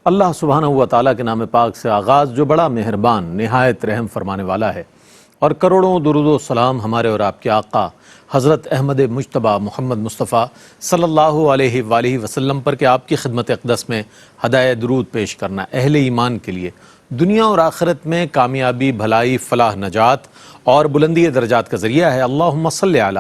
اللہ سبحانہ و تعالیٰ کے نام پاک سے آغاز جو بڑا مہربان نہایت رحم فرمانے والا ہے، اور کروڑوں درود و سلام ہمارے اور آپ کے آقا حضرت احمد مجتبیٰ محمد مصطفیٰ صلی اللہ علیہ وآلہ وسلم پر کہ آپ کی خدمت اقدس میں ہدایت درود پیش کرنا اہل ایمان کے لیے دنیا اور آخرت میں کامیابی، بھلائی، فلاح، نجات اور بلندی درجات کا ذریعہ ہے۔ اللہم صلی علی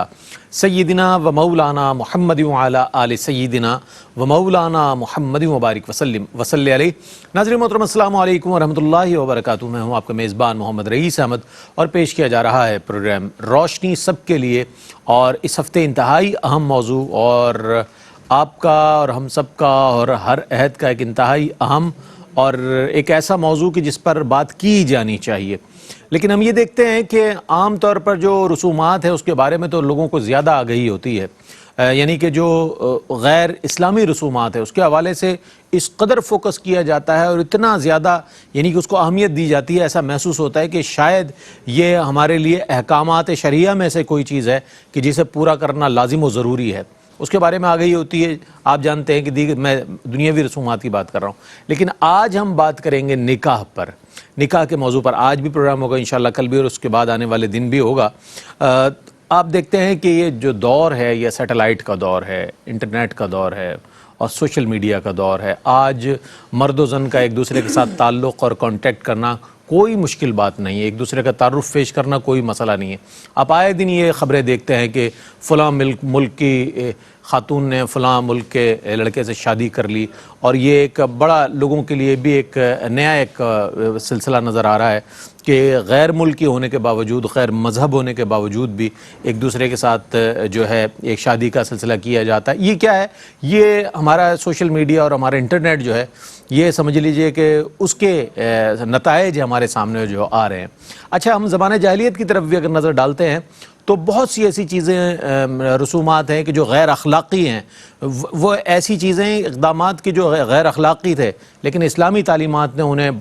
سیدنا و مولانا محمد وعلی آل سیدنا و مولانا محمد وبارک وسلم وصلی علیہ۔ ناظرین محترم، السلام علیکم ورحمۃ اللہ وبرکاتہ۔ میں ہوں آپ کا میزبان محمد رئیس احمد، اور پیش کیا جا رہا ہے پروگرام روشنی سب کے لیے، اور اس ہفتے انتہائی اہم موضوع اور آپ کا اور ہم سب کا اور ہر عہد کا ایک انتہائی اہم اور ایک ایسا موضوع کہ جس پر بات کی جانی چاہیے، لیکن ہم یہ دیکھتے ہیں کہ عام طور پر جو رسومات ہیں اس کے بارے میں تو لوگوں کو زیادہ آگہی ہوتی ہے، یعنی کہ جو غیر اسلامی رسومات ہیں اس کے حوالے سے اس قدر فوکس کیا جاتا ہے اور اتنا زیادہ یعنی کہ اس کو اہمیت دی جاتی ہے، ایسا محسوس ہوتا ہے کہ شاید یہ ہمارے لیے احکامات شرعیہ میں سے کوئی چیز ہے کہ جسے پورا کرنا لازم و ضروری ہے۔ اس کے بارے میں آگہی ہوتی ہے، آپ جانتے ہیں کہ دیگر میں دنیاوی رسومات کی بات کر رہا ہوں، لیکن آج ہم بات کریں گے نکاح پر، نکاح کے موضوع پر۔ آج بھی پروگرام ہوگا انشاءاللہ، کل بھی، اور اس کے بعد آنے والے دن بھی ہوگا۔ آپ دیکھتے ہیں کہ یہ جو دور ہے یہ سیٹلائٹ کا دور ہے، انٹرنیٹ کا دور ہے اور سوشل میڈیا کا دور ہے۔ آج مرد و زن کا ایک دوسرے کے ساتھ تعلق اور کانٹیکٹ کرنا کوئی مشکل بات نہیں ہے، ایک دوسرے کا تعارف پیش کرنا کوئی مسئلہ نہیں ہے۔ آپ آئے دن یہ خبریں دیکھتے ہیں کہ فلاں ملک کی خاتون نے فلاں ملک کے لڑکے سے شادی کر لی، اور یہ ایک بڑا لوگوں کے لیے بھی ایک نیا ایک سلسلہ نظر آ رہا ہے کہ غیر ملکی ہونے کے باوجود، غیر مذہب ہونے کے باوجود بھی ایک دوسرے کے ساتھ جو ہے ایک شادی کا سلسلہ کیا جاتا ہے۔ یہ کیا ہے؟ یہ ہمارا سوشل میڈیا اور ہمارا انٹرنیٹ جو ہے، یہ سمجھ لیجئے کہ اس کے نتائج ہمارے سامنے جو آ رہے ہیں۔ اچھا، ہم زمانہ جاہلیت کی طرف بھی اگر نظر ڈالتے ہیں تو بہت سی ایسی چیزیں، رسومات ہیں کہ جو غیر اخلاقی ہیں، وہ ایسی چیزیں، اقدامات کی جو غیر اخلاقی تھے لیکن اسلامی تعلیمات نے انہیں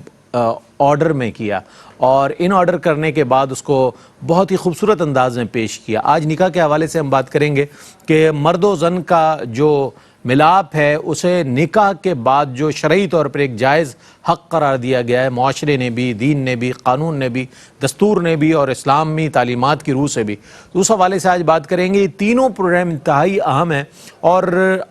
آرڈر میں کیا، اور ان آرڈر کرنے کے بعد اس کو بہت ہی خوبصورت انداز میں پیش کیا۔ آج نکاح کے حوالے سے ہم بات کریں گے کہ مرد و زن کا جو ملاپ ہے اسے نکاح کے بعد جو شرعی طور پر ایک جائز حق قرار دیا گیا ہے، معاشرے نے بھی، دین نے بھی، قانون نے بھی، دستور نے بھی، اور اسلامی تعلیمات کی روح سے بھی، اس حوالے سے آج بات کریں گے۔ یہ تینوں پروگرام انتہائی اہم ہیں، اور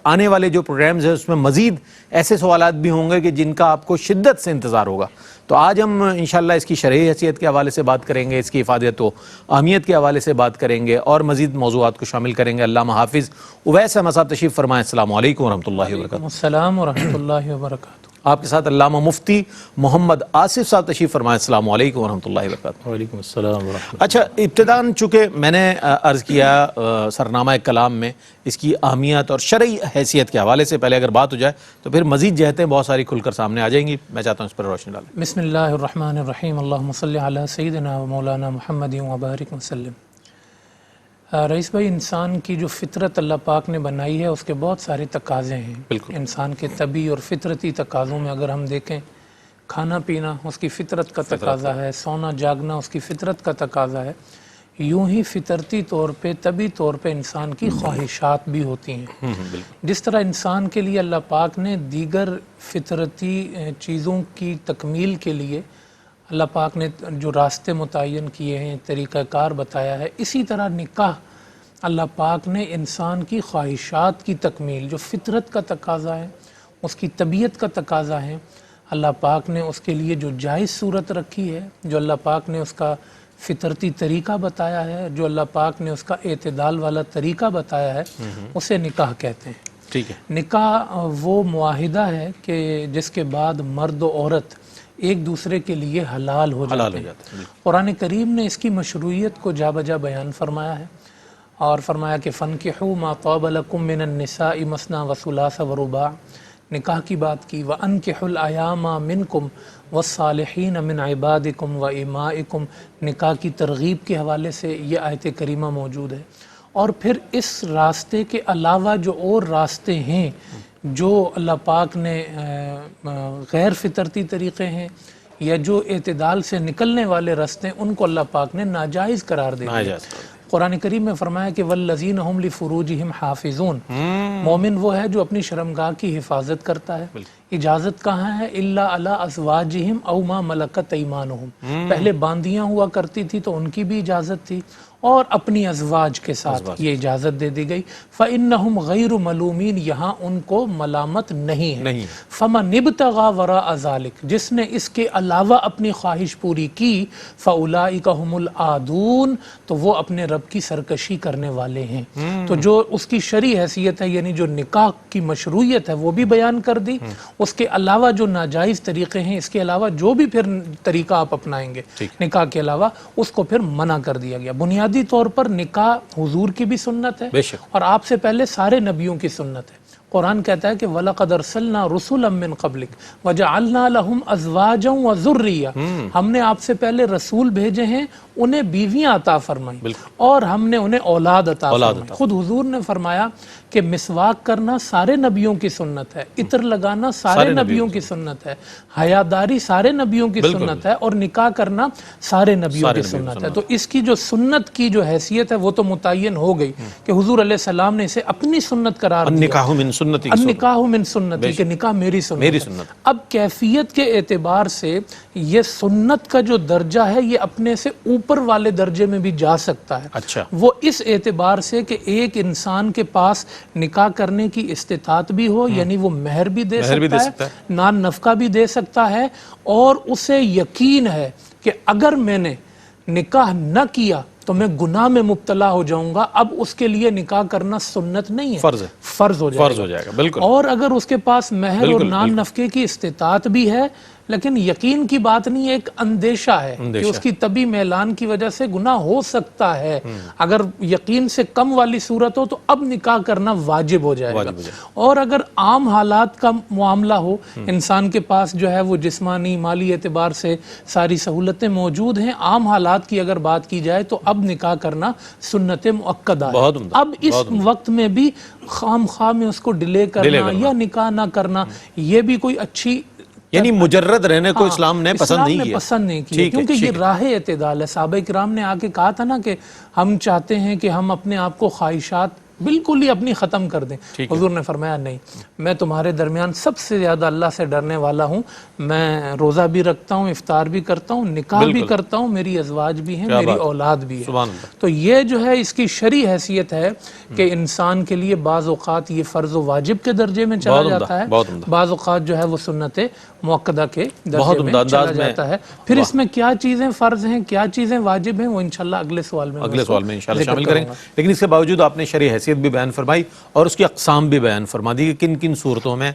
آنے والے جو پروگرامز ہیں اس میں مزید ایسے سوالات بھی ہوں گے کہ جن کا آپ کو شدت سے انتظار ہوگا۔ تو آج ہم انشاءاللہ اس کی شرعی حیثیت کے حوالے سے بات کریں گے، اس کی افادیت و اہمیت کے حوالے سے بات کریں گے، اور مزید موضوعات کو شامل کریں گے۔ علامہ حافظ اویس احمد صاحب تشریف فرمائیں۔ السلام علیکم ورحمۃ اللہ وبرکاتہ۔ السلام ورحمۃ اللہ وبرکاتہ۔ آپ کے ساتھ علامہ مفتی محمد آصف صاحب تشریف فرمائیں۔ السلام علیکم ورحمۃ اللہ وبرکاتہ۔ وعلیکم السلام ورحمۃ اللہ۔ اچھا، ابتداً چونکہ میں نے عرض کیا سرنامہ کلام میں اس کی اہمیت اور شرعی حیثیت کے حوالے سے پہلے اگر بات ہو جائے تو پھر مزید جہتیں بہت ساری کھل کر سامنے آ جائیں گی۔ میں چاہتا ہوں اس پر روشنی ڈالیں۔ بسم اللہ الرحمن الرحیم، اللہم صلی علی سیدنا و مولانا محمد وبارک وسلم۔ رئیس بھائی، انسان کی جو فطرت اللہ پاک نے بنائی ہے اس کے بہت سارے تقاضے ہیں۔ بالکل، انسان کے طبی اور فطرتی تقاضوں میں اگر ہم دیکھیں، کھانا پینا اس کی فطرت کا تقاضا ہے، سونا جاگنا اس کی فطرت کا تقاضا ہے، یوں ہی فطرتی طور پہ، طبی طور پہ انسان کی خواہشات بھی ہوتی ہیں۔ جس طرح انسان کے لیے اللہ پاک نے دیگر فطرتی چیزوں کی تکمیل کے لیے اللہ پاک نے جو راستے متعین کیے ہیں، طریقہ کار بتایا ہے، اسی طرح نکاح اللہ پاک نے انسان کی خواہشات کی تکمیل، جو فطرت کا تقاضا ہے، اس کی طبیعت کا تقاضا ہے، اللہ پاک نے اس کے لیے جو جائز صورت رکھی ہے، جو اللہ پاک نے اس کا فطرتی طریقہ بتایا ہے، جو اللہ پاک نے اس کا اعتدال والا طریقہ بتایا ہے، اسے نکاح کہتے ہیں۔ ٹھیک ہے۔ نکاح وہ معاہدہ ہے کہ جس کے بعد مرد و عورت ایک دوسرے کے لیے حلال ہو جاتے ہیں۔ قرآن کریم نے اس کی مشروعیت کو جا بجا بیان فرمایا ہے، اور فرمایا کہ فَانْكِحُوا مَا طَابَ لَكُم مِّنَ النِّسَاءِ مَثْنَىٰ وَثُلَاثَ وَرُبَاعَ، نکاح کی بات کی۔ وَأَنْكِحُوا الْأَيَامَ مِنْكُمْ وَالصَّالِحِينَ مِنْ عِبَادِكُمْ وَإِمَائِكُمْ، نکاح کی ترغیب کے حوالے سے یہ آیت کریمہ موجود ہے۔ اور پھر اس راستے کے علاوہ جو اور راستے ہیں جو اللہ پاک نے غیر فطرتی طریقے ہیں یا جو اعتدال سے نکلنے والے راستے ہیں، ان کو اللہ پاک نے ناجائز قرار دے دیا۔ قرآن کریم میں فرمایا کہ والذین هم لفروجہم حافظون، مومن وہ ہے جو اپنی شرمگاہ کی حفاظت کرتا ہے، اجازت کہاں ہے؟ الا علی ازواجہم او ما ملکت ایمانہم، پہلے باندیاں ہوا کرتی تھی تو ان کی بھی اجازت تھی، اور اپنی ازواج کے ساتھ یہ اجازت دے دی گئی۔ فإنہم غیر ملومین، یہاں ان کو ملامت نہیں ہے۔ فمن ابتغى وراء ذلک، جس نے اس کے علاوہ اپنی خواہش پوری کی، فاولئک هم العادون، تو وہ اپنے رب کی سرکشی کرنے والے ہیں۔ تو جو اس کی شرعی حیثیت ہے، یعنی جو نکاح کی مشروعیت ہے وہ بھی بیان کر دی، اس کے علاوہ جو ناجائز طریقے ہیں، اس کے علاوہ جو بھی پھر طریقہ آپ اپنائیں گے نکاح کے علاوہ، اس کو پھر منع کر دیا گیا۔ بنیادی طور پر نکاح حضور کی بھی سنت ہے اور آپ سے پہلے سارے نبیوں کی سنت ہے۔ قرآن کہتا ہے کہ وَلَقَدْ أَرْسَلْنَا رُسُلًا مِّن قَبْلِكَ وَجَعَلْنَا لَهُمْ أَزْوَاجًا وَذُرِّيَّةً، ہم نے آپ سے پہلے رسول بھیجے ہیں، انہیں بیویاں عطا فرمائیں اور ہم نے انہیں اولاد عطا فرمائی۔ خود حضور نے فرمایا کہ مسواک کرنا سارے نبیوں کی سنت ہے، عطر لگانا سارے نبیوں کی سنت ہے، حیاداری سارے نبیوں کی سنت ہے، اور نکاح کرنا سارے نبیوں کی سنت ہے۔ تو اس کی جو سنت کی جو حیثیت ہے وہ تو متعین ہو گئی کہ حضور علیہ السلام نے اسے اپنی سنت قرار دیا، النکاح من سنتی، النکاح من سنتی، کہ نکاح میری سنت ہے۔ اب کیفیت کے اعتبار سے یہ سنت کا جو درجہ ہے یہ اپنے سے اوپر والے درجے میں بھی جا سکتا ہے۔ اچھا، وہ اس اعتبار سے کہ ایک انسان کے پاس نکاح کرنے کی استطاعت بھی ہو، یعنی وہ مہر بھی دے سکتا ہے، نان نفقہ بھی دے سکتا ہے، اور اسے یقین ہے کہ اگر میں نے نکاح نہ کیا تو میں گناہ میں مبتلا ہو جاؤں گا، اب اس کے لیے نکاح کرنا سنت نہیں ہے، فرض ہو جائے گا۔ بالکل۔ اور اگر اس کے پاس مہر اور نان نفقے کی استطاعت بھی ہے لیکن یقین کی بات نہیں، ایک اندیشہ ہے کہ اس کی طبی میلان کی وجہ سے گناہ ہو سکتا ہے، اگر یقین سے کم والی صورت ہو تو اب نکاح کرنا واجب ہو جائے گا۔ اور اگر عام حالات کا معاملہ ہو، انسان کے پاس جو ہے وہ جسمانی مالی اعتبار سے ساری سہولتیں موجود ہیں، عام حالات کی اگر بات کی جائے تو اب نکاح کرنا سنت مؤکدہ ہے۔ اب اس وقت میں بھی خام خواہ میں اس کو ڈیلے کرنا یا نکاح نہ کرنا، یہ بھی کوئی اچھی، یعنی مجرد رہنے کو اسلام نے پسند نہیں کیا، کیونکہ یہ راہ اعتدال ہے۔ صحابہ کرام نے آ کے کہا تھا نا کہ ہم چاہتے ہیں کہ ہم اپنے آپ کو خواہشات بالکل ہی اپنی ختم کر دیں، حضور نے فرمایا نہیں، میں تمہارے درمیان سب سے زیادہ اللہ سے ڈرنے والا ہوں، میں روزہ بھی رکھتا ہوں، افطار بھی کرتا ہوں، نکاح بھی کرتا ہوں، میری ازواج بھی ہیں، میری اولاد بھی ہے۔ تو یہ جو ہے اس کی شرعی حیثیت ہے کہ انسان کے لیے بعض اوقات یہ فرض و واجب کے درجے میں چلا جاتا ہے، بعض اوقات جو ہے وہ سنت مؤکدہ کے درجے میں چلا جاتا ہے۔ پھر اس میں کیا چیزیں فرض ہیں، کیا چیزیں واجب ہیں، وہ انشاءاللہ اگلے سوال میں انشاءاللہ شامل کریں گے۔ لیکن اس کے باوجود آپ نے شرعی حیثیت بھی بیان فرمائی اور اس کی اقسام بھی بیان فرما دی کہ کن کن صورتوں میں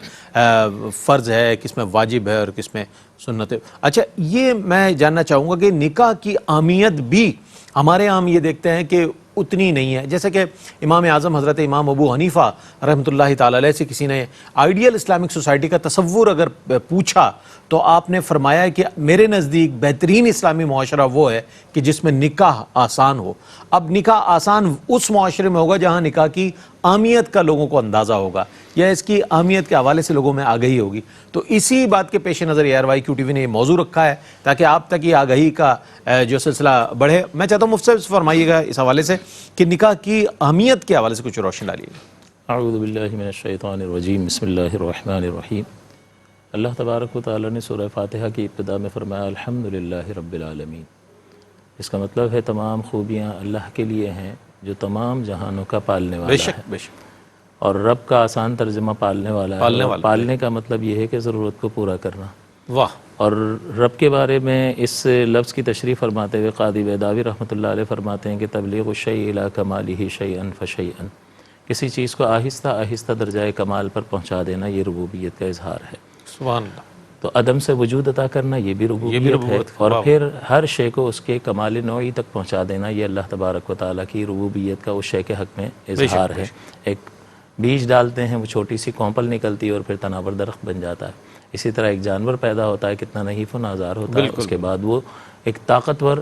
فرض ہے، کس میں واجب ہے اور کس میں سنت ہے۔ اچھا، یہ میں جاننا چاہوں گا کہ نکاح کی اہمیت بھی ہمارے ہم یہ دیکھتے ہیں کہ اتنی نہیں ہے، جیسے کہ امام اعظم حضرت امام ابو حنیفہ رحمۃ اللہ تعالی علیہ سے کسی نے آئیڈیل اسلامک سوسائٹی کا تصور اگر پوچھا تو آپ نے فرمایا کہ میرے نزدیک بہترین اسلامی معاشرہ وہ ہے کہ جس میں نکاح آسان ہو۔ اب نکاح آسان اس معاشرے میں ہوگا جہاں نکاح کی اہمیت کا لوگوں کو اندازہ ہوگا یا اس کی اہمیت کے حوالے سے لوگوں میں آگہی ہوگی۔ تو اسی بات کے پیش نظر ARYQ TV نے یہ موضوع رکھا ہے تاکہ آپ تک یہ آگہی کا جو سلسلہ بڑھے۔ میں چاہتا ہوں مفتی صاحب فرمائیے گا اس حوالے سے کہ نکاح کی اہمیت کے حوالے سے کچھ روشنی ڈالیے گا۔ اعوذ باللہ من الشیطان الرجیم، بسم اللہ الرحمن الرحیم۔ اللہ تبارک و تعالی نے سورہ فاتحہ کی ابتدا میں فرمایا الحمدللہ رب العالمین۔ اس کا مطلب ہے تمام خوبیاں اللہ کے لیے ہیں جو تمام جہانوں کا پالنے والا ہے۔ بے شک۔ اور رب کا آسان ترجمہ پالنے والا ہے، اور پالنے کا مطلب یہ ہے کہ ضرورت کو پورا کرنا۔ واہ۔ اور رب کے بارے میں اس لفظ کی تشریح فرماتے ہوئے قاضی بیضاوی رحمۃ اللہ علیہ فرماتے ہیں کہ تبلیغ الشیء الی کمالہ شیئا فشیئا، کسی چیز کو آہستہ آہستہ درجۂ کمال پر پہنچا دینا یہ ربوبیت کا اظہار ہے۔ سبحان اللہ۔ تو عدم سے وجود عطا کرنا یہ بھی ربوبیت ہے، اور پھر ہر شے کو اس کے کمال نوعی تک پہنچا دینا یہ اللہ تبارک و تعالیٰ کی ربوبیت کا اس شے کے حق میں اظہار ہے۔ ایک بیج ڈالتے ہیں، وہ چھوٹی سی کونپل نکلتی ہے اور پھر تناور درخت بن جاتا ہے۔ اسی طرح ایک جانور پیدا ہوتا ہے، کتنا نحیف و نازار ہوتا ہے، اس کے بعد وہ ایک طاقتور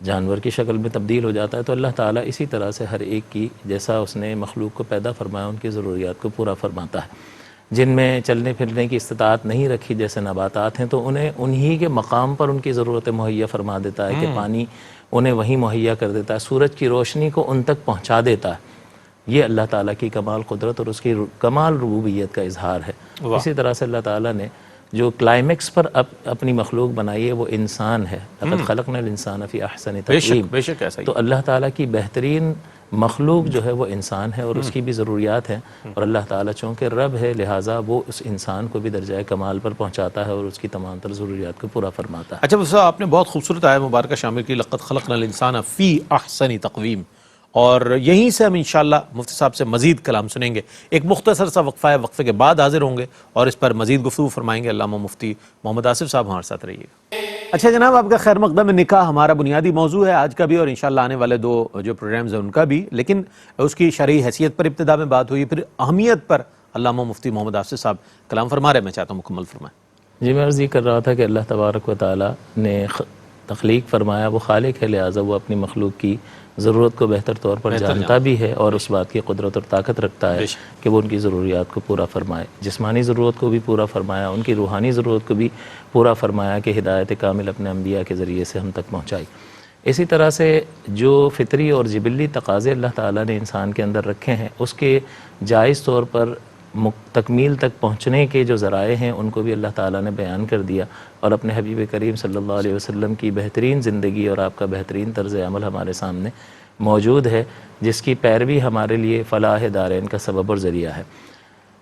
جانور کی شکل میں تبدیل ہو جاتا ہے۔ تو اللہ تعالیٰ اسی طرح سے ہر ایک کی جیسا اس نے مخلوق کو پیدا فرمایا ان کی ضروریات کو پورا فرماتا ہے۔ جن میں چلنے پھرنے کی استطاعت نہیں رکھی جیسے نباتات ہیں تو انہیں انہی کے مقام پر ان کی ضرورتیں مہیا فرما دیتا ہے کہ پانی انہیں وہیں مہیا کر دیتا ہے، سورج کی روشنی کو ان تک پہنچا دیتا ہے۔ یہ اللہ تعالیٰ کی کمال قدرت اور اس کی کمال ربوبیت کا اظہار ہے۔ اسی طرح سے اللہ تعالیٰ نے جو کلائمیکس پر اپنی مخلوق بنائی ہے وہ انسان ہے. لقد خلقنا الانسان فی احسن تقویم. بے شک ایسا ہی. تو اللہ تعالیٰ کی بہترین مخلوق جو ہے وہ انسان ہے اور اس کی بھی ضروریات ہیں, اور اللہ تعالیٰ چونکہ رب ہے لہٰذا وہ اس انسان کو بھی درجۂ کمال پر پہنچاتا ہے اور اس کی تمام تر ضروریات کو پورا فرماتا ہے. اچھا بس آپ نے بہت خوبصورت آیت مبارکہ شامل کی, لقد خلقنا الانسان فی احسن تقویم, اور یہیں سے ہم انشاءاللہ مفتی صاحب سے مزید کلام سنیں گے. ایک مختصر سا وقفہ ہے, وقفے کے بعد حاضر ہوں گے اور اس پر مزید گفتگو فرمائیں گے. علامہ مفتی محمد آصف صاحب ہمارے ساتھ رہیے گا. اچھا جناب, آپ کا خیر مقدم. نکاح ہمارا بنیادی موضوع ہے آج کا بھی, اور انشاءاللہ آنے والے 2 جو پروگرامز ہیں ان کا بھی, لیکن اس کی شرعی حیثیت پر ابتدا میں بات ہوئی, پھر اہمیت پر علامہ مفتی محمد آصف صاحب کلام فرما رہے ہیں. میں چاہتا ہوں مکمل فرمائیں. جی میں عرض یہ کر رہا تھا کہ اللہ تبارک و تعالیٰ نے تخلیق فرمایا, وہ خالق ہے لہٰذا وہ اپنی مخلوق کی ضرورت کو بہتر طور پر جانتا بھی ہے اور اس بات کی قدرت اور طاقت رکھتا ہے کہ وہ ان کی ضروریات کو پورا فرمائے. جسمانی ضرورت کو بھی پورا فرمایا, ان کی روحانی ضرورت کو بھی پورا فرمایا کہ ہدایت کامل اپنے انبیاء کے ذریعے سے ہم تک پہنچائی. اسی طرح سے جو فطری اور جبلی تقاضے اللہ تعالیٰ نے انسان کے اندر رکھے ہیں اس کے جائز طور پر تکمیل تک پہنچنے کے جو ذرائع ہیں ان کو بھی اللہ تعالیٰ نے بیان کر دیا, اور اپنے حبیب کریم صلی اللہ علیہ وسلم کی بہترین زندگی اور آپ کا بہترین طرز عمل ہمارے سامنے موجود ہے جس کی پیروی ہمارے لیے فلاح دارین کا سبب اور ذریعہ ہے.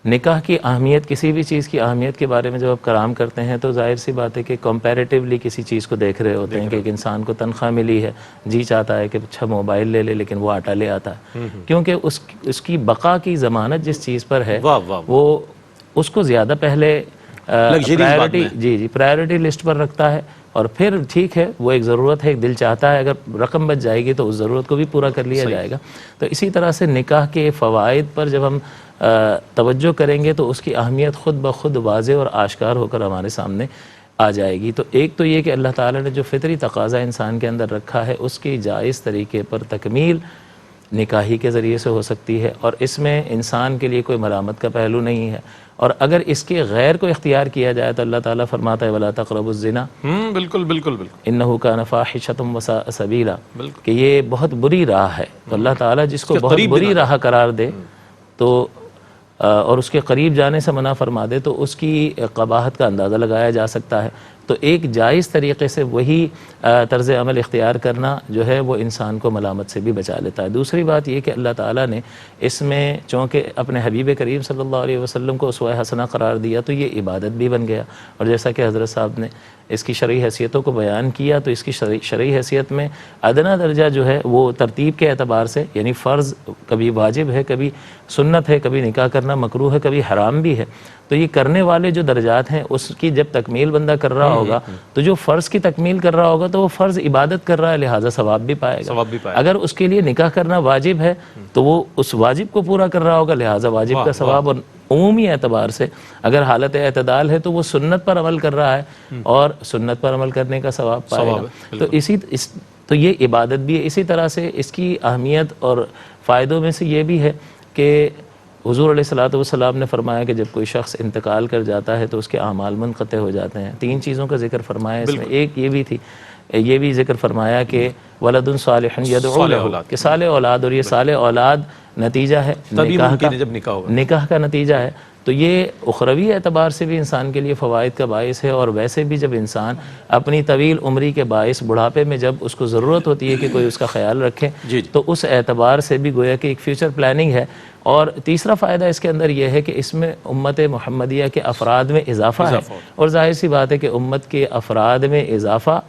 نکاح کی اہمیت, کسی بھی چیز کی اہمیت کے بارے میں جب آپ کلام کرتے ہیں تو ظاہر سی بات ہے کہ کمپیریٹیولی کسی چیز کو دیکھ رہے ہوتے ہیں کہ ایک انسان کو تنخواہ ملی ہے, جی چاہتا ہے کہ اچھا موبائل لے لے لیکن وہ آٹا لے آتا ہے, کیونکہ اس کی بقا کی ضمانت جس چیز پر ہے وہ اس کو زیادہ پہلے پرائیورٹی لسٹ پر رکھتا ہے, اور پھر ٹھیک ہے وہ ایک ضرورت ہے, ایک دل چاہتا ہے اگر رقم بچ جائے گی تو اس ضرورت کو بھی پورا کر لیا جائے گا. تو اسی طرح سے نکاح کے فوائد پر جب ہم توجہ کریں گے تو اس کی اہمیت خود بخود واضح اور آشکار ہو کر ہمارے سامنے آ جائے گی. تو ایک تو یہ کہ اللہ تعالیٰ نے جو فطری تقاضا انسان کے اندر رکھا ہے اس کی جائز طریقے پر تکمیل نکاحی کے ذریعے سے ہو سکتی ہے, اور اس میں انسان کے لیے کوئی ملامت کا پہلو نہیں ہے. اور اگر اس کے غیر کو اختیار کیا جائے تو اللہ تعالیٰ فرماتا ہے وَلَا تَقْرَبُوا الزِّنَا بالکل بالکل بالکل إِنَّهُ كَانَ فَاحِشَةً وَسَاءَ سَبِيلًا, کہ یہ بہت بری راہ ہے. تو اللہ تعالیٰ جس کو بہت بری راہ قرار دے تو اور اس کے قریب جانے سے منع فرما دے تو اس کی قباحت کا اندازہ لگایا جا سکتا ہے. تو ایک جائز طریقے سے وہی طرز عمل اختیار کرنا جو ہے وہ انسان کو ملامت سے بھی بچا لیتا ہے. دوسری بات یہ کہ اللہ تعالیٰ نے اس میں چونکہ اپنے حبیب کریم صلی اللہ علیہ وسلم کو اسوہ حسنہ قرار دیا تو یہ عبادت بھی بن گیا, اور جیسا کہ حضرت صاحب نے اس کی شرعی حیثیتوں کو بیان کیا تو اس کی شرعی حیثیت میں ادنا درجہ جو ہے وہ ترتیب کے اعتبار سے, یعنی فرض کبھی واجب ہے, کبھی سنت ہے, کبھی نکاح کرنا مکروہ ہے, کبھی حرام بھی ہے. تو یہ کرنے والے جو درجات ہیں اس کی جب تکمیل بندہ کر رہا ہوگا تو جو فرض کی تکمیل کر رہا ہوگا تو وہ فرض عبادت کر رہا ہے لہٰذا ثواب بھی پائے گا. اگر اس کے لیے نکاح کرنا واجب ہے تو وہ اس واجب کو پورا کر رہا ہوگا لہٰذا واجب کا ثواب, اور عمومی اعتبار سے اگر حالت اعتدال ہے تو وہ سنت پر عمل کر رہا ہے اور سنت پر عمل کرنے کا ثواب پائے گا. تو یہ عبادت بھی ہے. اسی طرح سے اس کی اہمیت اور فائدوں میں سے یہ بھی ہے کہ حضور علیہ الصلوۃ والسلام نے فرمایا کہ جب کوئی شخص انتقال کر جاتا ہے تو اس کے اعمال منقطع ہو جاتے ہیں. 3 چیزوں کا ذکر فرمایا اس میں, ایک یہ بھی تھی, یہ بھی ذکر فرمایا کہ ولد صالح یدعو لہ, کہ صالح اولاد, اور یہ صالح اولاد نتیجہ ہے نکاح کا نتیجہ ہے. تو یہ اخروی اعتبار سے بھی انسان کے لیے فوائد کا باعث ہے, اور ویسے بھی جب انسان اپنی طویل عمری کے باعث بڑھاپے میں جب اس کو ضرورت ہوتی ہے کہ کوئی اس کا خیال رکھے تو اس اعتبار سے بھی گویا کہ ایک فیوچر پلاننگ ہے. اور تیسرا فائدہ اس کے اندر یہ ہے کہ اس میں امت محمدیہ کے افراد میں اضافہ ہے, اور ظاہر سی بات ہے کہ امت کے افراد میں اضافہ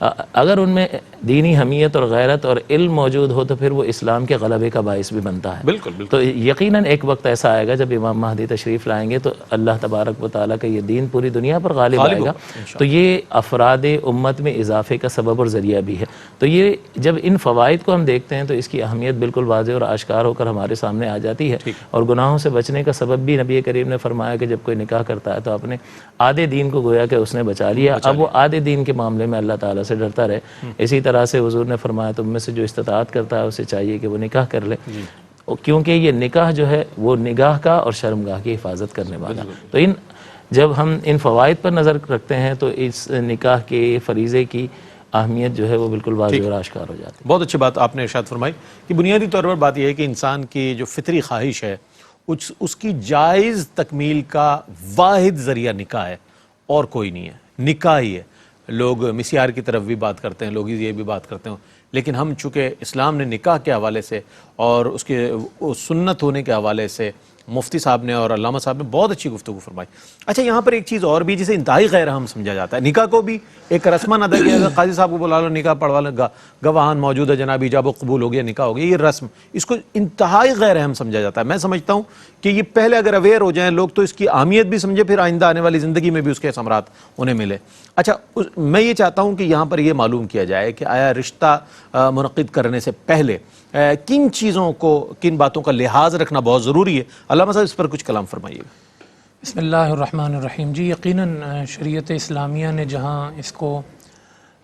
اگر ان میں دینی حمیت اور غیرت اور علم موجود ہو تو پھر وہ اسلام کے غلبے کا باعث بھی بنتا ہے. تو یقیناً ایک وقت ایسا آئے گا جب امام مہدی تشریف لائیں گے تو اللہ تبارک و تعالیٰ کا یہ دین پوری دنیا پر غالب آئے گا, تو یہ افراد امت میں اضافے کا سبب اور ذریعہ بھی ہے. تو یہ جب ان فوائد کو ہم دیکھتے ہیں تو اس کی اہمیت بالکل واضح اور آشکار ہو کر ہمارے سامنے آ جاتی ہے, اور گناہوں سے بچنے کا سبب بھی نبی کریم نے فرمایا کہ جب کوئی نکاح کرتا ہے تو اپنے آدھے دین کو گویا کہ اس نے بچا لیا, اب وہ آدھے دین کے معاملے میں اللہ تعالیٰ سے ڈرتا رہے. اسی طرح سے حضور نے فرمایا تم میں سے جو استطاعت کرتا ہے اسے چاہیے کہ وہ نکاح کر لے, کیونکہ یہ نکاح جو ہے وہ نگاہ کا اور شرمگاہ کی حفاظت کرنے والا. تو جب ہم ان فوائد پر نظر رکھتے ہیں تو اس نکاح کے فریضے کی اہمیت جو ہے وہ بالکل واضح اور آشکار ہو جاتی ہے. بہت اچھی بات آپ نے ارشاد فرمائی کہ بنیادی طور پر بات یہ ہے کہ انسان کی جو فطری خواہش ہے اس کی جائز تکمیل کا واحد ذریعہ نکاح ہے اور کوئی نہیں ہے، نکاح ہی ہے۔ لوگ مسیار کی طرف بھی بات کرتے ہیں، لوگ یہ بھی بات کرتے ہیں، لیکن ہم چونکہ اسلام نے نکاح کے حوالے سے اور اس کے سنت ہونے کے حوالے سے مفتی صاحب نے اور علامہ صاحب نے بہت اچھی گفتگو فرمائی۔ اچھا یہاں پر ایک چیز اور بھی جسے انتہائی غیر اہم سمجھا جاتا ہے، نکاح کو بھی ایک رسماً ادا کیا جاتا ہے، قاضی صاحب کو بلا لو، نکاح پڑھوا لو، گواہان موجود ہے جناب، ایجاب و قبول ہو گیا، نکاح ہو گیا، یہ رسم اس کو انتہائی غیر اہم سمجھا جاتا ہے۔ میں سمجھتا ہوں کہ یہ پہلے اگر اویئر ہو جائیں لوگ تو اس کی اہمیت بھی سمجھے، پھر آئندہ آنے والی زندگی میں بھی اس کے ثمرات انہیں ملے۔ اچھا میں یہ چاہتا ہوں کہ یہاں پر یہ معلوم کیا جائے کہ آیا رشتہ منعقد کرنے سے پہلے کن چیزوں کو، کن باتوں کا لحاظ رکھنا بہت ضروری ہے؟ علامہ صاحب اس پر کچھ کلام فرمائیے۔ بسم اللہ الرحمن الرحیم۔ جی یقیناً شریعت اسلامیہ نے جہاں اس کو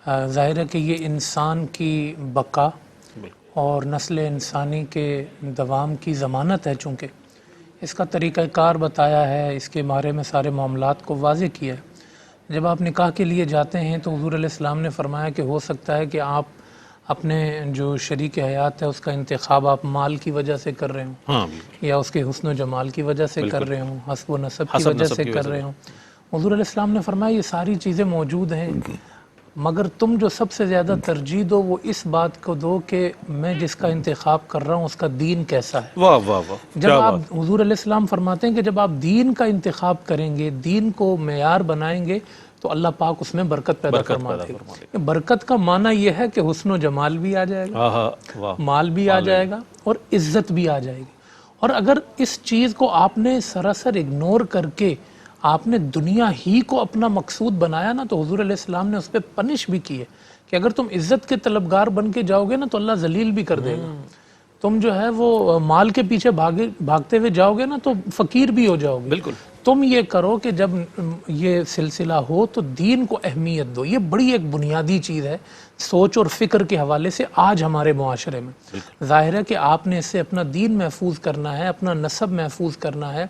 ظاہر ہے کہ یہ انسان کی بقا اور نسل انسانی کے دوام کی ضمانت ہے، چونکہ اس کا طریقہ کار بتایا ہے، اس کے بارے میں سارے معاملات کو واضح کیا ہے۔ جب آپ نکاح کے لیے جاتے ہیں تو حضور علیہ السلام نے فرمایا کہ ہو سکتا ہے کہ آپ اپنے جو شریک حیات ہے اس کا انتخاب آپ مال کی وجہ سے کر رہے ہوں، یا اس کے حسن و جمال کی وجہ سے کر رہے ہوں، حسب و نسب کی وجہ سے کر رہے ہوں۔ حضور علیہ السلام نے فرمایا یہ ساری چیزیں موجود ہیں، مگر تم جو سب سے زیادہ ترجیح دو وہ اس بات کو دو کہ میں جس کا انتخاب کر رہا ہوں اس کا دین کیسا ہے۔ واہ واہ واہ، جب آپ حضور علیہ السلام فرماتے ہیں کہ جب آپ دین کا انتخاب کریں گے، دین کو معیار بنائیں گے تو اللہ پاک اس میں برکت پیدا فرماتے ہیں۔ برکت کا معنی یہ ہے کہ حسن و جمال بھی آ جائے گا، مال بھی آ جائے گا اور عزت بھی آ جائے گی۔ اور اگر اس چیز کو آپ نے سراسر اگنور کر کے آپ نے دنیا ہی کو اپنا مقصود بنایا نا، تو حضور علیہ السلام نے اس پہ پنش بھی کی ہے کہ اگر تم عزت کے طلبگار بن کے جاؤ گے نا تو اللہ ذلیل بھی کر دے گا۔ تم جو ہے وہ مال کے پیچھے بھاگتے ہوئے جاؤ گے نا تو فقیر بھی ہو جاؤ گے۔ بالکل تم یہ کرو کہ جب یہ سلسلہ ہو تو دین کو اہمیت دو۔ یہ بڑی ایک بنیادی چیز ہے سوچ اور فکر کے حوالے سے آج ہمارے معاشرے میں۔ ظاہر ہے کہ آپ نے اس سے اپنا دین محفوظ کرنا ہے، اپنا نسب محفوظ کرنا ہے،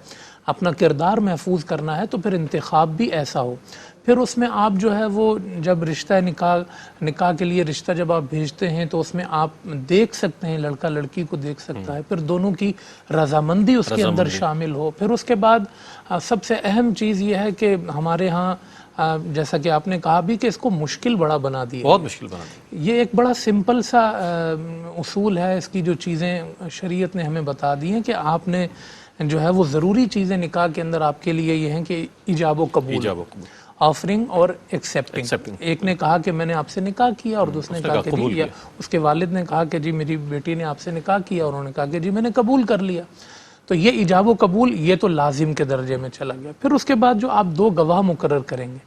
اپنا کردار محفوظ کرنا ہے، تو پھر انتخاب بھی ایسا ہو۔ پھر اس میں آپ جو ہے وہ جب رشتہ نکاح کے لیے رشتہ جب آپ بھیجتے ہیں تو اس میں آپ دیکھ سکتے ہیں، لڑکا لڑکی کو دیکھ سکتا ہے، پھر دونوں کی رضامندی اس کے اندر شامل ہو۔ پھر اس کے بعد سب سے اہم چیز یہ ہے کہ ہمارے ہاں جیسا کہ آپ نے کہا بھی کہ اس کو مشکل بڑا بنا دیا، بہت مشکل بنا دیا۔ یہ ایک بڑا سمپل سا اصول ہے، اس کی جو چیزیں شریعت نے ہمیں بتا دی ہیں کہ آپ نے جو ہے وہ ضروری چیزیں نکاح کے اندر آپ کے لیے یہ ہیں کہ ایجاب و قبول، آفرنگ اور ایکسیپٹنگ۔ ایک نے کہا کہ میں نے آپ سے نکاح کیا اور دوسرے نے کہا کہ جی، یا اس کے والد نے کہا کہ جی میری بیٹی نے آپ سے نکاح کیا اور انہوں نے کہا کہ جی میں نے قبول کر لیا۔ تو یہ ایجاب و قبول یہ تو لازم کے درجے میں چلا گیا۔ پھر اس کے بعد جو آپ دو گواہ مقرر کریں گے،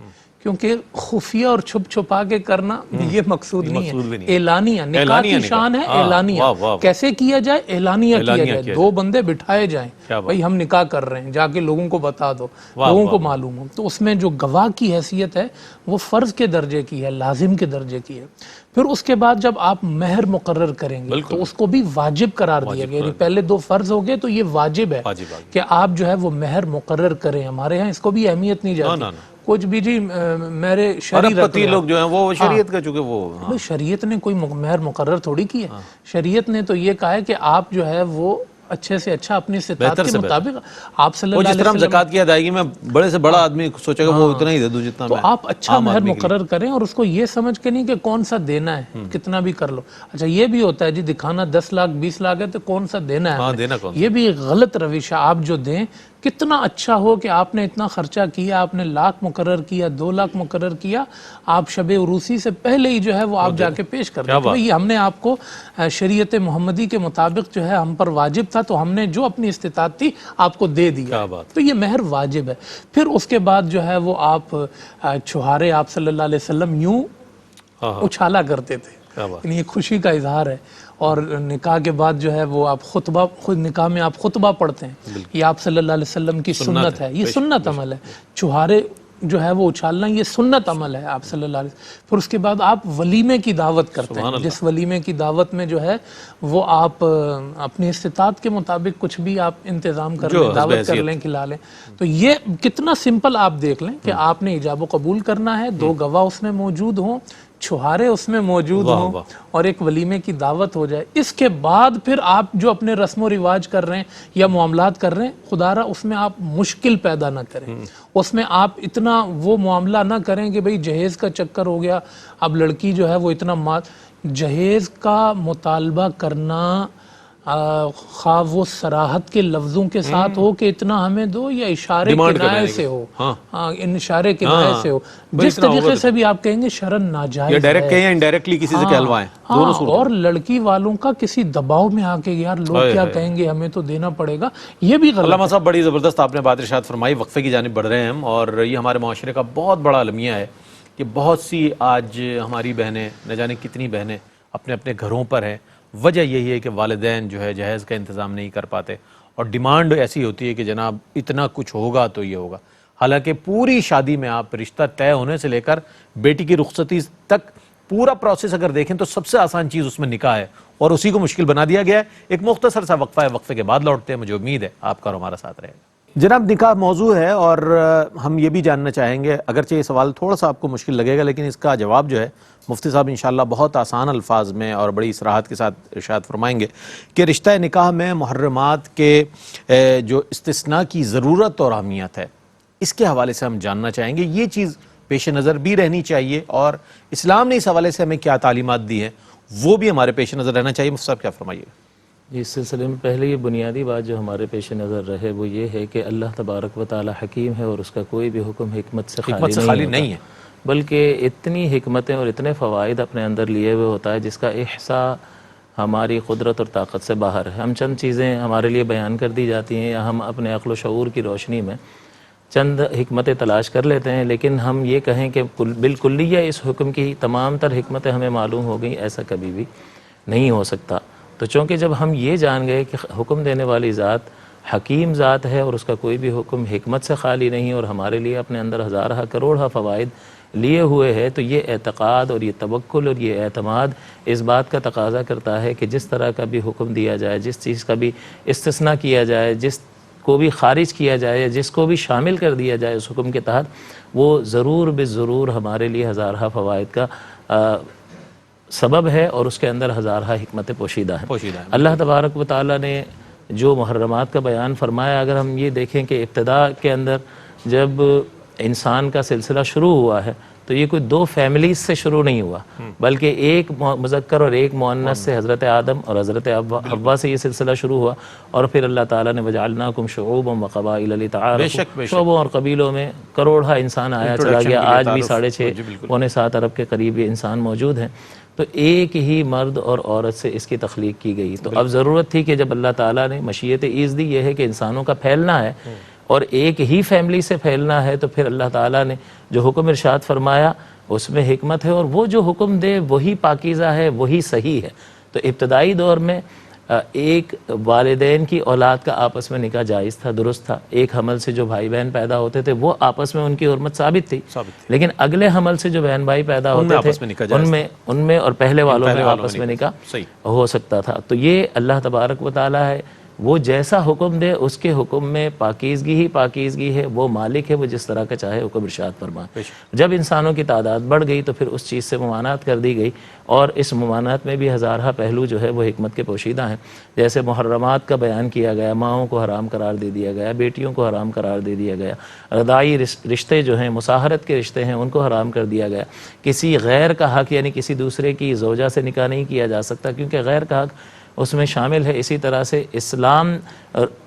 کیونکہ خفیہ اور چھپ چھپا کے کرنا یہ مقصود نہیں ہے، اعلانیہ نکاح کی شان ہے، اعلانیہ کیسے کیا جائے، اعلانیہ کیا جائے، دو بندے بٹھائے جائیں، بھائی ہم نکاح کر رہے ہیں، جا کے لوگوں کو بتا دو، لوگوں کو معلوم ہو۔ تو اس میں جو گواہ کی حیثیت ہے وہ فرض کے درجے کی ہے، لازم کے درجے کی ہے۔ پھر اس کے بعد جب آپ مہر مقرر کریں گے تو اس کو بھی واجب قرار دیا گیا، پہلے دو فرض ہو گئے تو یہ واجب ہے کہ آپ جو ہے وہ مہر مقرر کریں۔ ہمارے ہاں اس کو بھی اہمیت نہیں جاتی، کچھ بھی جی میرے شریعت لوگ جو ہیں وہ شریعت کا، چونکہ وہ شریعت نے کوئی مہر مقرر تھوڑی کی ہے، شریعت نے تو یہ کہا ہے کہ آپ جو ہے وہ اچھے سے اچھا اپنی استطاعت کے مطابق آپ صلی اللہ علیہ وسلم، جس طرح زکوٰۃ کی ادائیگی میں بڑے سے بڑا آدمی سوچے گا وہ اتنا ہی دے دوں جتنا میں، تو آپ اچھا مہر مقرر کریں اور اس کو یہ سمجھ کے نہیں کہ کون سا دینا ہے، کتنا بھی کر لو۔ اچھا یہ بھی ہوتا ہے جی دکھانا 10 لاکھ 20 لاکھ ہے تو کون سا دینا ہے، یہ بھی ایک غلط روش ہے۔ آپ جو دیں کتنا اچھا ہو کہ آپ نے اتنا خرچہ کیا، آپ نے لاکھ مقرر کیا، 2 لاکھ مقرر کیا، آپ شب عروسی سے پہلے ہی جو ہے وہ آپ جا کے پیش کر دیں، بھئی ہم نے آپ کو شریعت محمدی کے مطابق جو ہے ہم پر واجب تھا تو ہم نے جو اپنی استطاعت تھی آپ کو دے دیا، تو یہ مہر واجب ہے۔ پھر اس کے بعد جو ہے وہ آپ چھہارے آپ صلی اللہ علیہ وسلم یوں اچھالا کرتے تھے، یعنی یہ خوشی کا اظہار ہے۔ اور نکاح کے بعد جو ہے وہ آپ خطبہ، خود نکاح میں آپ خطبہ پڑھتے ہیں، یہ آپ صلی اللہ علیہ وسلم کی سنت ہے، یہ سنت عمل ہے۔ چھہارے جو ہے وہ اچھالنا یہ سنت عمل ہے آپ صلی اللہ علیہ وسلم۔ پھر اس کے بعد آپ ولیمے کی دعوت کرتے ہیں، جس ولیمے کی دعوت میں جو ہے وہ آپ اپنی استطاعت کے مطابق کچھ بھی آپ انتظام کر لیں، دعوت کر لیں، کھلا لیں۔ تو یہ کتنا سمپل آپ دیکھ لیں کہ آپ نے ایجاب و قبول کرنا ہے، 2 گواہ اس میں موجود ہوں، چھہارے اس میں موجود ہوں اور ایک ولیمے کی دعوت ہو جائے، اس کے بعد پھر آپ جو اپنے رسم و رواج کر رہے ہیں یا معاملات کر رہے ہیں، خدا را اس میں آپ مشکل پیدا نہ کریں، اس میں آپ اتنا وہ معاملہ نہ کریں کہ بھئی جہیز کا چکر ہو گیا، اب لڑکی جو ہے وہ اتنا جہیز کا مطالبہ کرنا خواہ وہ صراحت کے لفظوں کے ساتھ ہو کہ اتنا ہمیں دو، یا اشارے کنائے سے ہو، ان اشارے کنائے سے ہو، جس طریقے سے بھی آپ کہیں گے شرعاً ناجائز ہے، ڈائریکٹ کہیں یا انڈائریکٹلی کسی سے کہلوائیں، دونوں صورت۔ اور لڑکی والوں کا کسی دباؤ میں آ کے یار لوگ کیا کہیں گے ہمیں تو دینا پڑے گا، یہ بھی غلط علامہ صاحب بڑی زبردست آپ نے بات ارشاد فرمائی۔ وقفے کی جانب بڑھ رہے ہیں ہم، اور یہ ہمارے معاشرے کا بہت بڑا المیہ ہے کہ بہت سی آج ہماری بہنیں، نہ جانے کتنی بہنیں اپنے اپنے گھروں پر ہیں، وجہ یہی ہے کہ والدین جو ہے جہیز کا انتظام نہیں کر پاتے، اور ڈیمانڈ ایسی ہوتی ہے کہ جناب اتنا کچھ ہوگا تو یہ ہوگا، حالانکہ پوری شادی میں آپ رشتہ طے ہونے سے لے کر بیٹی کی رخصتی تک پورا پروسیس اگر دیکھیں تو سب سے آسان چیز اس میں نکاح ہے، اور اسی کو مشکل بنا دیا گیا ہے۔ ایک مختصر سا وقفہ ہے، وقفے کے بعد لوٹتے ہیں، مجھے امید ہے آپ کا اور ہمارا ساتھ رہے گا۔ جناب نکاح موضوع ہے، اور ہم یہ بھی جاننا چاہیں گے، اگرچہ یہ سوال تھوڑا سا آپ کو مشکل لگے گا لیکن اس کا جواب جو ہے مفتی صاحب انشاءاللہ بہت آسان الفاظ میں اور بڑی صراحت کے ساتھ ارشاد فرمائیں گے کہ رشتہ نکاح میں محرمات کے جو استثناء کی ضرورت اور اہمیت ہے، اس کے حوالے سے ہم جاننا چاہیں گے۔ یہ چیز پیش نظر بھی رہنی چاہیے، اور اسلام نے اس حوالے سے ہمیں کیا تعلیمات دی ہیں وہ بھی ہمارے پیش نظر رہنا چاہیے۔ مفتی صاحب کیا فرمائیے؟ اس سلسلے میں پہلے یہ بنیادی بات جو ہمارے پیش نظر رہے وہ یہ ہے کہ اللہ تبارک و تعالی حکیم ہے، اور اس کا کوئی بھی حکم حکمت سے خالی نہیں ہے، بلکہ اتنی حکمتیں اور اتنے فوائد اپنے اندر لیے ہوئے ہوتا ہے جس کا احصاء ہماری قدرت اور طاقت سے باہر ہے۔ ہم چند چیزیں ہمارے لیے بیان کر دی جاتی ہیں، یا ہم اپنے عقل و شعور کی روشنی میں چند حکمتیں تلاش کر لیتے ہیں، لیکن ہم یہ کہیں کہ بالکلیہ اس حکم کی تمام تر حکمتیں ہمیں معلوم ہو گئیں، ایسا کبھی بھی نہیں ہو سکتا۔ تو چونکہ جب ہم یہ جان گئے کہ حکم دینے والی ذات حکیم ذات ہے، اور اس کا کوئی بھی حکم حکمت سے خالی نہیں، اور ہمارے لیے اپنے اندر ہزارہ کروڑہ فوائد لیے ہوئے ہے، تو یہ اعتقاد اور یہ توکل اور یہ اعتماد اس بات کا تقاضا کرتا ہے کہ جس طرح کا بھی حکم دیا جائے، جس چیز کا بھی استثناء کیا جائے، جس کو بھی خارج کیا جائے، جس کو بھی شامل کر دیا جائے اس حکم کے تحت، وہ ضرور بالضرور ہمارے لیے ہزارہ فوائد کا سبب ہے، اور اس کے اندر ہزارہ حکمتیں پوشیدہ ہیں۔ اللہ تبارک و تعالیٰ نے جو محرمات کا بیان فرمایا، اگر ہم یہ دیکھیں کہ ابتدا کے اندر جب انسان کا سلسلہ شروع ہوا ہے تو یہ کوئی دو فیملیز سے شروع نہیں ہوا، بلکہ ایک مذکر اور ایک مؤنث سے، حضرت آدم اور حضرت حوا سے یہ سلسلہ شروع ہوا، اور پھر اللہ تعالیٰ نے وجعلناکم شعوبا وقبائل لتعارفوا، شعبوں اور قبیلوں میں کروڑہ انسان آیا چلا گیا، آج بھی 6.5 پونے 7 ارب کے قریب یہ انسان موجود ہیں، تو ایک ہی مرد اور عورت سے اس کی تخلیق کی گئی۔ تو اب ضرورت تھی کہ جب اللہ تعالیٰ نے مشیت ایزدی یہ ہے کہ انسانوں کا پھیلنا ہے اور ایک ہی فیملی سے پھیلنا ہے، تو پھر اللہ تعالیٰ نے جو حکم ارشاد فرمایا اس میں حکمت ہے، اور وہ جو حکم دے وہی پاکیزہ ہے، وہی صحیح ہے۔ تو ابتدائی دور میں ایک والدین کی اولاد کا آپس میں نکاح جائز تھا، درست تھا، ایک حمل سے جو بھائی بہن پیدا ہوتے تھے وہ آپس میں ان کی حرمت ثابت تھی، لیکن اگلے حمل سے جو بہن بھائی پیدا ہوتے تھے ان میں اور پہلے والوں میں آپس میں نکاح ہو سکتا تھا۔ تو یہ اللہ تبارک و تعالیٰ ہے، وہ جیسا حکم دے اس کے حکم میں پاکیزگی ہی پاکیزگی ہے، وہ مالک ہے، وہ جس طرح کا چاہے حکم ارشاد فرمائے۔ جب انسانوں کی تعداد بڑھ گئی تو پھر اس چیز سے ممانعت کر دی گئی، اور اس ممانعت میں بھی ہزارہ پہلو جو ہے وہ حکمت کے پوشیدہ ہیں۔ جیسے محرمات کا بیان کیا گیا، ماؤں کو حرام قرار دے دیا گیا، بیٹیوں کو حرام قرار دے دیا گیا، رضاعی رشتے جو ہیں، مساہرت کے رشتے ہیں، ان کو حرام کر دیا گیا۔ کسی غیر کا حق یعنی کسی دوسرے کی زوجہ سے نکاح نہیں کیا جا سکتا، کیونکہ غیر کا حق اس میں شامل ہے۔ اسی طرح سے اسلام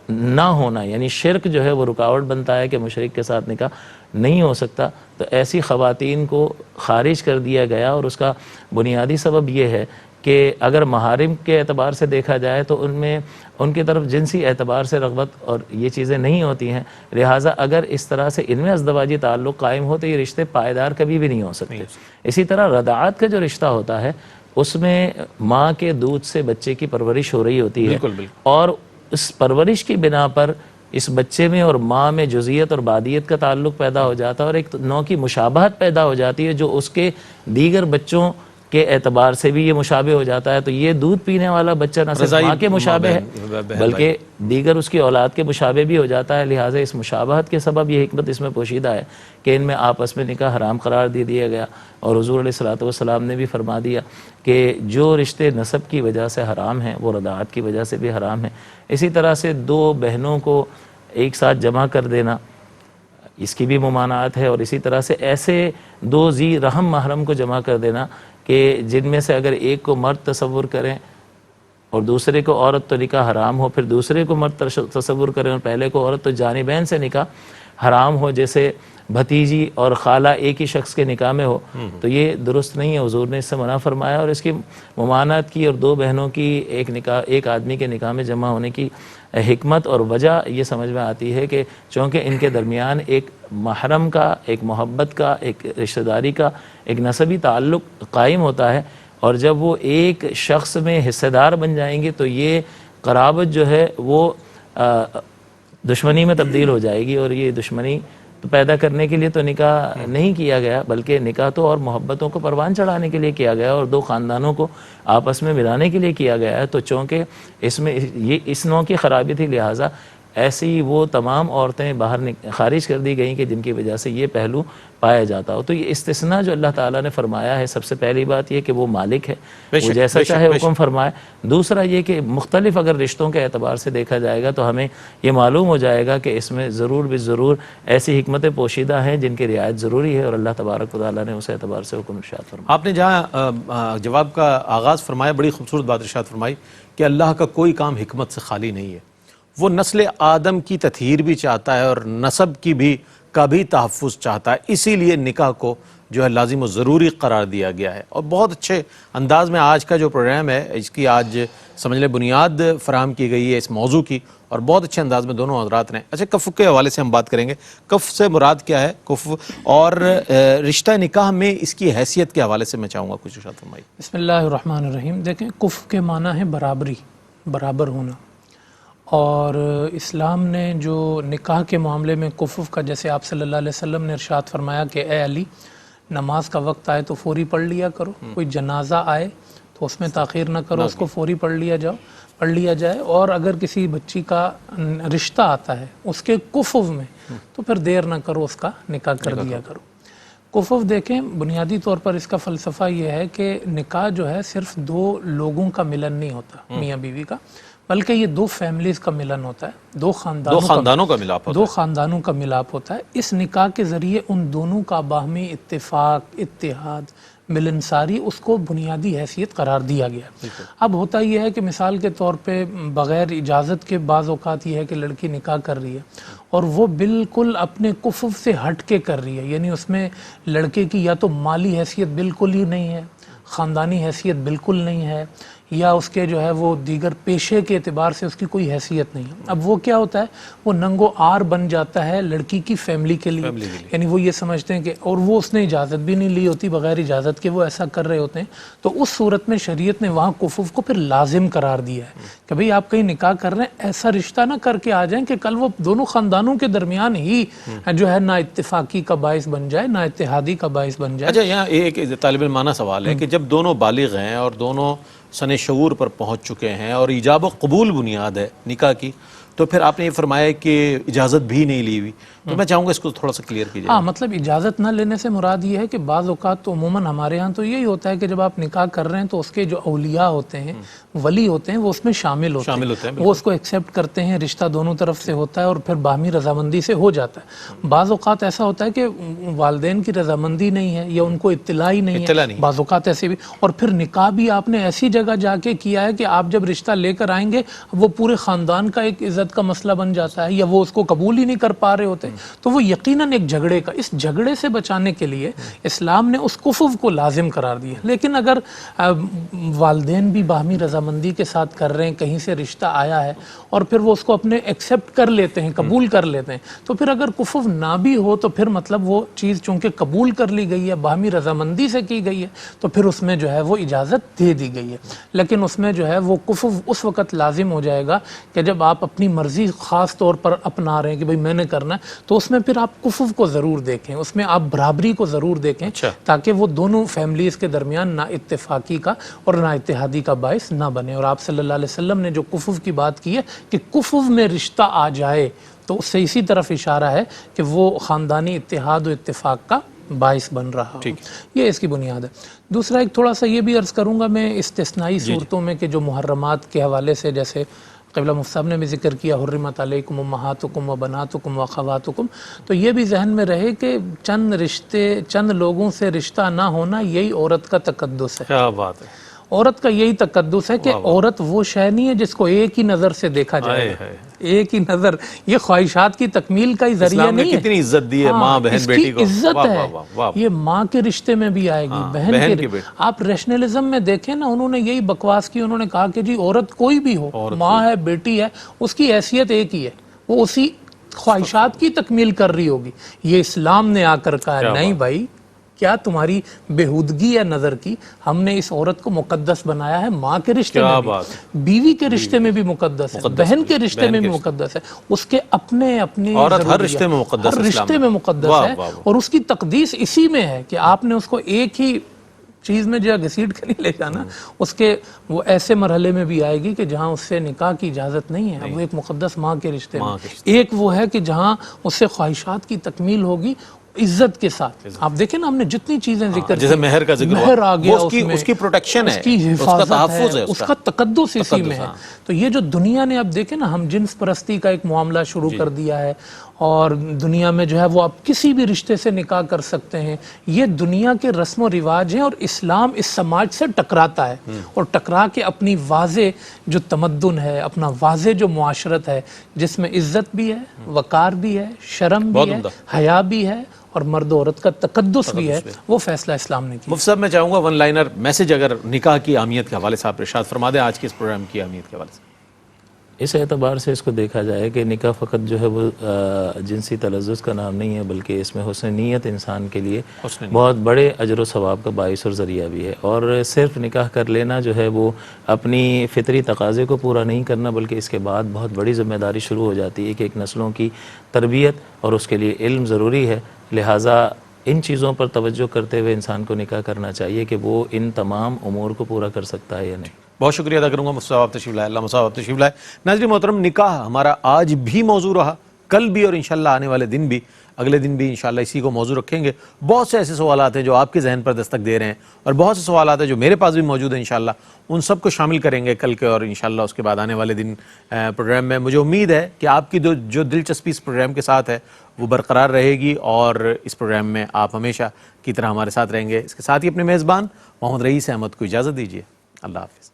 نہ ہونا یعنی شرک جو ہے وہ رکاوٹ بنتا ہے کہ مشرک کے ساتھ نکاح نہیں ہو سکتا، تو ایسی خواتین کو خارج کر دیا گیا، اور اس کا بنیادی سبب یہ ہے کہ اگر محارم کے اعتبار سے دیکھا جائے تو ان میں ان کی طرف جنسی اعتبار سے رغبت اور یہ چیزیں نہیں ہوتی ہیں، لہٰذا اگر اس طرح سے ان میں ازدواجی تعلق قائم ہو تو یہ رشتے پائیدار کبھی بھی نہیں ہو سکتے۔ اسی طرح رضاعت کا جو رشتہ ہوتا ہے اس میں ماں کے دودھ سے بچے کی پرورش ہو رہی ہوتی ہے، اور اس پرورش کی بنا پر اس بچے میں اور ماں میں جزئیت اور بادیت کا تعلق پیدا ہو جاتا ہے، اور ایک نوع کی مشابہت پیدا ہو جاتی ہے جو اس کے دیگر بچوں کے اعتبار سے بھی یہ مشابہ ہو جاتا ہے. تو یہ دودھ پینے والا بچہ نہ صرف ماں کے مشابہ ہے بلکہ دیگر اس کی اولاد کے مشابہ بھی ہو جاتا ہے. لہٰذا اس مشابہت کے سبب یہ حکمت اس میں پوشیدہ ہے کہ ان میں آپس میں نکاح حرام قرار دے دیا گیا. اور حضور علیہ الصلوۃ والسلام نے بھی فرما دیا کہ جو رشتے نسب کی وجہ سے حرام ہیں وہ رضاعت کی وجہ سے بھی حرام ہیں. اسی طرح سے دو بہنوں کو ایک ساتھ جمع کر دینا اس کی بھی ممانعت ہے. اور اسی طرح سے ایسے دو ذی رحم محرم کو جمع کر دینا کہ جن میں سے اگر ایک کو مرد تصور کریں اور دوسرے کو عورت تو نکاح حرام ہو, پھر دوسرے کو مرد تصور کریں اور پہلے کو عورت, تو جانبین سے نکاح حرام ہو. جیسے بھتیجی اور خالہ ایک ہی شخص کے نکاح میں ہو, تو یہ درست نہیں ہے. حضور نے اس سے منع فرمایا اور اس کی ممانعت کی. اور دو بہنوں کی ایک آدمی کے نکاح میں جمع ہونے کی حکمت اور وجہ یہ سمجھ میں آتی ہے کہ چونکہ ان کے درمیان ایک محرم کا, ایک محبت کا, ایک رشتہ داری کا, ایک نسبی تعلق قائم ہوتا ہے, اور جب وہ ایک شخص میں حصہ دار بن جائیں گے تو یہ قرابت جو ہے وہ دشمنی میں تبدیل ہو جائے گی. اور یہ دشمنی تو پیدا کرنے کے لیے تو نکاح نہیں کیا گیا, بلکہ نکاح تو اور محبتوں کو پروان چڑھانے کے لیے کیا گیا اور دو خاندانوں کو آپس میں ملانے کے لیے کیا گیا ہے. تو چونکہ اس میں یہ اس نوع کی خرابی تھی, لہٰذا ایسی وہ تمام عورتیں باہر خارج کر دی گئیں کہ جن کی وجہ سے یہ پہلو پایا جاتا ہو. تو یہ استثناء جو اللہ تعالیٰ نے فرمایا ہے, سب سے پہلی بات یہ کہ وہ مالک ہے, وہ جیسا چاہے حکم فرمائے. دوسرا یہ کہ مختلف اگر رشتوں کے اعتبار سے دیکھا جائے گا تو ہمیں یہ معلوم ہو جائے گا کہ اس میں ضرور ضرور ایسی حکمتیں پوشیدہ ہیں جن کی رعایت ضروری ہے, اور اللہ تبارک و تعالیٰ نے اس اعتبار سے حکم ارشاد فرمایا. آپ نے جہاں جواب کا آغاز فرمایا, بڑی خوبصورت بات ارشاد فرمائی کہ اللہ کا کوئی کام حکمت سے خالی نہیں ہے. وہ نسل آدم کی تطہیر بھی چاہتا ہے اور نسب کی بھی کا بھی تحفظ چاہتا ہے, اسی لیے نکاح کو جو ہے لازم و ضروری قرار دیا گیا ہے. اور بہت اچھے انداز میں آج کا جو پروگرام ہے اس کی آج سمجھ لیں بنیاد فراہم کی گئی ہے اس موضوع کی, اور بہت اچھے انداز میں دونوں حضرات نے. اچھا, کف کے حوالے سے ہم بات کریں گے. کف سے مراد کیا ہے, کف اور رشتہ نکاح میں اس کی حیثیت کے حوالے سے میں چاہوں گا کچھ ارشاد فرمائیے. بسم اللہ الرحمن الرحیم. دیکھیں, کف کے معنی ہے برابری, برابر ہونا. اور اسلام نے جو نکاح کے معاملے میں کفف کا, جیسے آپ صلی اللہ علیہ وسلم نے ارشاد فرمایا کہ اے علی, نماز کا وقت آئے تو فوری پڑھ لیا کرو, کوئی جنازہ آئے تو اس میں تاخیر نہ کرو, اس کو فوری پڑھ لیا جائے. اور اگر کسی بچی کا رشتہ آتا ہے اس کے کفف میں تو پھر دیر نہ کرو, اس کا نکاح کر دیا کرو. کفف دیکھیں, بنیادی طور پر اس کا فلسفہ یہ ہے کہ نکاح جو ہے صرف دو لوگوں کا ملن نہیں ہوتا, میاں بیوی کا, بلکہ یہ دو فیملیز کا ملن ہوتا ہے, دو خاندانوں کا ملاپ ہوتا ہے. اس نکاح کے ذریعے ان دونوں کا باہمی اتفاق, اتحاد, ملنساری اس کو بنیادی حیثیت قرار دیا گیا. اب ہوتا یہ ہے کہ مثال کے طور پہ بغیر اجازت کے بعض اوقات یہ ہے کہ لڑکی نکاح کر رہی ہے اور وہ بالکل اپنے کفف سے ہٹ کے کر رہی ہے, یعنی اس میں لڑکے کی یا تو مالی حیثیت بالکل ہی نہیں ہے, خاندانی حیثیت بالکل نہیں ہے, یا اس کے جو ہے وہ دیگر پیشے کے اعتبار سے اس کی کوئی حیثیت نہیں ہے. اب وہ کیا ہوتا ہے, وہ ننگو آر بن جاتا ہے لڑکی کی فیملی کے لیے. یعنی وہ یہ سمجھتے ہیں کہ, اور وہ اس نے اجازت بھی نہیں لی ہوتی, بغیر اجازت کے وہ ایسا کر رہے ہوتے ہیں. تو اس صورت میں شریعت نے وہاں کفف کو پھر لازم قرار دیا ہے کہ بھئی آپ کہیں نکاح کر رہے ہیں, ایسا رشتہ نہ کر کے آ جائیں کہ کل وہ دونوں خاندانوں کے درمیان ہی جو ہے نہ اتفاقی کا باعث بن جائے, نہ اتحادی کا باعث بن جائے. اچھا, یہاں ایک طالب علمانہ سوال ہے کہ جب دونوں بالغ ہیں اور دونوں سن شعور پر پہنچ چکے ہیں اور ایجاب و قبول بنیاد ہے نکاح کی, تو پھر آپ نے یہ فرمایا کہ اجازت بھی نہیں لی ہوئی, تو میں چاہوں گا اس کو تھوڑا سا کلیئر کیجیے. ہاں, مطلب اجازت نہ لینے سے مراد یہ ہے کہ بعض اوقات تو عموماً ہمارے ہاں تو یہی ہوتا ہے کہ جب آپ نکاح کر رہے ہیں تو اس کے جو اولیاء ہوتے ہیں, ولی ہوتے ہیں, وہ اس میں شامل ہوتے ہیں, وہ اس کو ایکسیپٹ کرتے ہیں, رشتہ دونوں طرف سے ہوتا ہے اور پھر باہمی رضامندی سے ہو جاتا ہے. بعض اوقات ایسا ہوتا ہے کہ والدین کی رضامندی نہیں ہے یا ان کو اطلاع ہی نہیں ہے, بعض اوقات ایسے بھی, اور پھر نکاح بھی آپ نے ایسی جگہ جا کے کیا ہے کہ آپ جب رشتہ لے کر آئیں گے وہ پورے خاندان کا ایک عزت کا مسئلہ بن جاتا ہے, یا وہ اس کو قبول ہی نہیں کر پا رہے ہوتے, تو وہ یقیناً ایک جھگڑے کا, اس جھگڑے سے بچانے کے لیے اسلام نے اس کفف کو لازم قرار دیا. لیکن اگر والدین بھی باہمی رضامندی کے ساتھ کر رہے ہیں, کہیں سے رشتہ آیا ہے اور پھر وہ اس کو اپنے ایکسیپٹ کر لیتے ہیں, قبول کر لیتے ہیں, تو پھر اگر کفف نہ بھی ہو تو پھر مطلب وہ چیز چونکہ قبول کر لی گئی ہے, باہمی رضامندی سے کی گئی ہے, تو پھر اس میں جو ہے وہ اجازت دے دی گئی ہے. لیکن اس میں جو ہے وہ کفف اس وقت لازم ہو جائے گا کہ جب آپ اپنی مرضی خاص طور پر اپنا رہے ہیں کہ بھئی میں نے کرنا ہے، تو اس میں پھر آپ کفو کو ضرور دیکھیں، اس میں آپ برابری کو ضرور دیکھیں، تاکہ وہ دونوں فیملیز کے درمیان نا اتفاقی کا اور نا اتحادی کا باعث نہ بنے۔ اور آپ صلی اللہ علیہ وسلم نے جو کفو کی بات کی ہے کہ کفو میں رشتہ آ جائے، تو اس سے اسی طرف اشارہ ہے کہ وہ خاندانی اتحاد و اتفاق کا باعث بن رہا ہو۔ یہ اس کی بنیاد ہے۔ دوسرا ایک تھوڑا سا یہ بھی عرض کروں گا میں استثنائی صورتوں میں کہ جو محرمات کے حوالے سے، جیسے قبلہ مفتی صاحب نے بھی ذکر کیا حرمت علیکم امہاتکم و بناتکم و اخواتکم، تو یہ بھی ذہن میں رہے کہ چند لوگوں سے رشتہ نہ ہونا یہی عورت کا تقدس ہے۔ کیا بات ہے، عورت کا یہی تقدس ہے کہ عورت وہ شے نہیں ہے جس کو ایک ہی نظر سے دیکھا جائے، ایک ہی نظر، یہ خواہشات کی تکمیل کا ہی ذریعہ نہیں ہے۔ کتنی عزت دی ہے ماں بہن بیٹی کو، عزت ہے، یہ ماں کے رشتے میں بھی آئے گی، بہن کے۔ آپ ریشنلزم میں دیکھیں نا، انہوں نے یہی بکواس کی، انہوں نے کہا کہ جی عورت کوئی بھی ہو، ماں ہے بیٹی ہے، اس کی حیثیت ایک ہی ہے، وہ اسی خواہشات کی تکمیل کر رہی ہوگی۔ یہ اسلام نے آ کر کہا ہے نہیں بھائی، کیا تمہاری بےہودگی ہے نظر کی، ہم نے اس عورت کو مقدس بنایا ہے، ماں کے رشتے میں بھی، بیوی کے رشتے میں بھی مقدس ہے، بہن کے رشتے میں بھی مقدس ہے، اس کے اپنے عورت ہر رشتے میں مقدس ہے، ہر رشتے میں مقدس ہے، اور اس کی تقدیس اسی میں ہے کہ آپ نے اس کو ایک ہی چیز میں جو گھسیٹ کے نہیں لے جانا، اس کے وہ ایسے مرحلے میں بھی آئے گی کہ جہاں اس سے نکاح کی اجازت نہیں ہے، وہ ایک مقدس ماں کے رشتے میں، ایک وہ ہے کہ جہاں اس سے خواہشات کی تکمیل ہوگی عزت کے ساتھ۔ آپ دیکھیں نا، ہم نے جتنی چیزیں ذکر کی، جیسے مہر کا ذکر، مہر آ گیا، اس کی پروٹیکشن ہے، اس کی حفاظت ہے، اس کا تقدس اسی میں ہے۔ ہاں۔ تو یہ جو دنیا نے اب دیکھیں نا، ہم جنس پرستی کا ایک معاملہ شروع کر دیا ہے، اور دنیا میں جو ہے وہ آپ کسی بھی رشتے سے نکاح کر سکتے ہیں، یہ دنیا کے رسم و رواج ہیں، اور اسلام اس سماج سے ٹکراتا ہے، اور ٹکرا کے اپنی واضح جو تمدن ہے، اپنا واضح جو معاشرت ہے، جس میں عزت بھی ہے، وقار بھی ہے، شرم بھی ہے، حیا بھی ہے، اور مرد و عورت کا تقدس بھی ہے، وہ فیصلہ اسلام نے کیا۔ مفتی صاحب میں چاہوں گا ون لائنر میسج اگر نکاح کی اہمیت کے حوالے سے آپ ارشاد فرما دیں، آج کے اس پروگرام کی اہمیت کے حوالے سے۔ اس اعتبار سے اس کو دیکھا جائے کہ نکاح فقط جو ہے وہ جنسی تلذذ کا نام نہیں ہے، بلکہ اس میں حسن نیت انسان کے لیے بہت بڑے اجر و ثواب کا باعث اور ذریعہ بھی ہے، اور صرف نکاح کر لینا جو ہے وہ اپنی فطری تقاضے کو پورا نہیں کرنا، بلکہ اس کے بعد بہت بڑی ذمہ داری شروع ہو جاتی ہے کہ ایک نسلوں کی تربیت اور اس کے لیے علم ضروری ہے، لہٰذا ان چیزوں پر توجہ کرتے ہوئے انسان کو نکاح کرنا چاہیے کہ وہ ان تمام امور کو پورا کر سکتا ہے یا نہیں۔ بہت شکریہ ادا کروں گا مفتی صاحب تشریف لائے، اللہ مصعب تشریف لائے۔ ناظرین محترم، نکاح ہمارا آج بھی موضوع رہا، کل بھی، اور انشاءاللہ آنے والے دن بھی، اگلے دن بھی انشاءاللہ اسی کو موضوع رکھیں گے۔ بہت سے ایسے سوالات ہیں جو آپ کے ذہن پر دستک دے رہے ہیں، اور بہت سے سوالات ہیں جو میرے پاس بھی موجود ہیں، انشاءاللہ ان سب کو شامل کریں گے کل کے اور انشاءاللہ اس کے بعد آنے والے دن پروگرام میں۔ مجھے امید ہے کہ آپ کی جو دلچسپی اس پروگرام کے ساتھ ہے وہ برقرار رہے گی، اور اس پروگرام میں آپ ہمیشہ کی طرح ہمارے ساتھ رہیں گے۔ اس کے ساتھ ہی اپنے میزبان محمد رئیس احمد کو اجازت دیجیے، اللہ حافظ۔